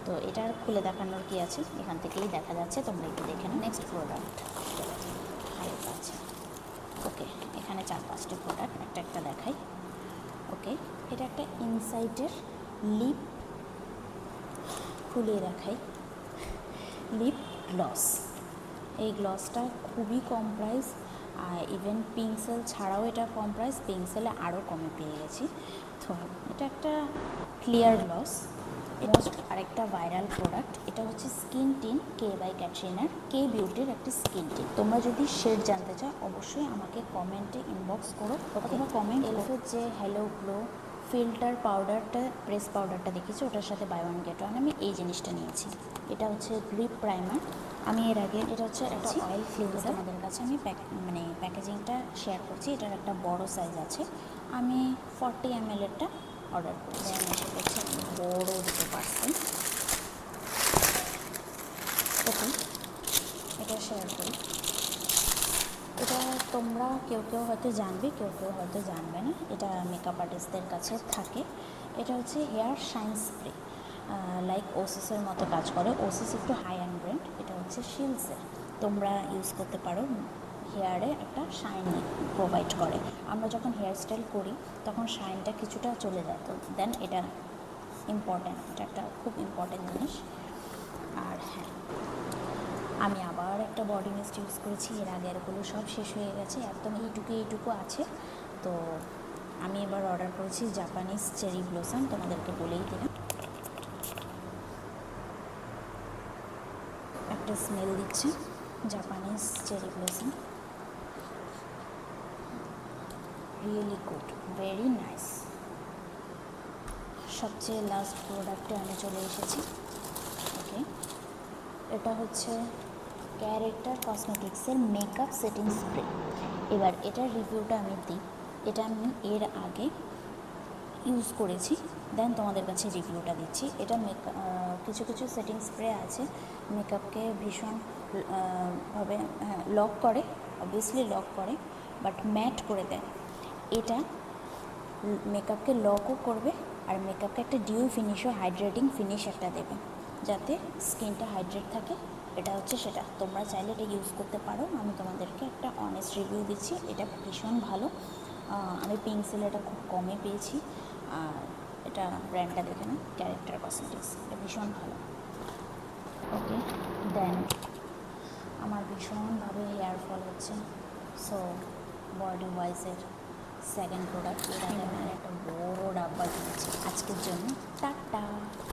তো এটার খুলে দেখানোর কি আছে, এখান থেকেই দেখা যাচ্ছে, তোমরা একটু দেখে নাও। নেক্সট প্রোডাক্ট হালকা আছে। ওকে, এখানে 4-5টি প্রোডাক্ট একটা একটা দেখাই। ওকে, এটা একটা ইনসাইটের লিপ, খুলে দেখাই, লিপ গ্লস। এই গ্লসটা খুবই কম প্রাইস, ইভেন পিঙ্কসেল ছাড়াও এটা কম প্রাইস, পিঙ্কসেলে আরও কমে পেয়ে গেছি। তো এটা একটা ক্লিয়ার গ্লস। মোস্ট আরেকটা ভাইরাল প্রোডাক্ট, এটা হচ্ছে স্কিন টিন, কে বাই ক্যাটরিনার, কে বিউটির একটি স্কিন টিন। তোমরা যদি শেড জানতে চাও অবশ্যই আমাকে কমেন্টে ইনবক্স করো, অথবা কমেন্ট এলফের যে হ্যালো গ্লো ফিল্টার পাউডারটা, প্রেস পাউডারটা দেখেছি, ওটার সাথে বাই ওয়ান গেট ওয়ান, আমি এই জিনিসটা নিয়েছি। এটা হচ্ছে গ্রিপ প্রাইমার। আমি এর আগে, এটা হচ্ছে একটা অয়েল ক্লিনজার, আমাদের কাছে আমি প্যাকেজিংটা শেয়ার করছি। এটার একটা বড় সাইজ আছে, আমি 40 ml-এরটা অর্ডার করেছি। আমি এসে করছি বড় দুটো পার্সেল। ওকে, এটা শেয়ার করি। এটা তোমরা কেউ কেউ হয়তো জানবে, কেউ কেউ হয়তো জানবে না। এটা মেকআপ আর্টিস্টদের কাছে থাকে। এটা হচ্ছে হেয়ার শাইন স্প্রে, লাইক ওসিসের মতো কাজ করে। ওসিস একটু হাই অ্যান্ড ব্র্যান্ড, এটা হচ্ছে শিলসের। তোমরা ইউজ করতে পারো, হেয়ারে একটা শাইন প্রোভাইড করে। আমরা যখন হেয়ার স্টাইল করি তখন শাইনটা কিছুটা চলে যায়, তো দেন এটা ইম্পর্ট্যান্ট, এটা একটা খুব ইম্পর্ট্যান্ট জিনিস। আর হ্যাঁ, আমি আবার একটা বডি মিস্ট ইউজ করেছি, এর আগেরগুলো সব শেষ হয়ে গেছে, একদম এইটুকু আছে। তো আমি এবার অর্ডার করেছি জাপানিজ চেরি ব্লসম, তোমাদেরকে বলেই দিলাম। একটা স্মেল দিচ্ছে Japanese cherry blossom, really good, very nice. সবচেয়ে লাস্ট প্রোডাক্টে আমি চলে এসেছি। ওকে, এটা হচ্ছে ক্যারেক্টার কসমেটিক্সের মেকআপ সেটিং স্প্রে। এবার এটার রিভিউটা আমি দিই। এটা আমি এর আগে ইউজ করেছি, দেন তোমাদের কাছে রিভিউটা দিচ্ছি। এটা কিছু কিছু সেটিং স্প্রে আছে মেকআপকে ভীষণ ভাবে লক করে, অবভিয়াসলি লক করে, বাট ম্যাট করে দেয়। এটা মেকআপকে লকও করবে আর মেকআপকে একটা ডিউ ফিনিশও, হাইড্রেটিং ফিনিশ একটা দেবে, যাতে স্কিনটা হাইড্রেট থাকে। এটা হচ্ছে সেটা, তোমরা চাইলে এটা ইউজ করতে পারো। আমি তোমাদেরকে একটা অনেস্ট রিভিউ দিচ্ছি, এটা ভীষণ ভালো। আমি পিঙ্কসেল এটা খুব কমে পেয়েছি। আর এটা ব্র্যান্ডটা দেখে না, ক্যারেক্টার কসমেটিক্স, এটা ভীষণ ভালো। ওকে, দেন আমার ভীষণভাবে হেয়ার ফল হচ্ছে, সো বডি ওয়াইজের সেকেন্ড প্রোডাক্ট, এটা একটা বড় ডাব্বা কিনেছি আজকের জন্য। টাটা।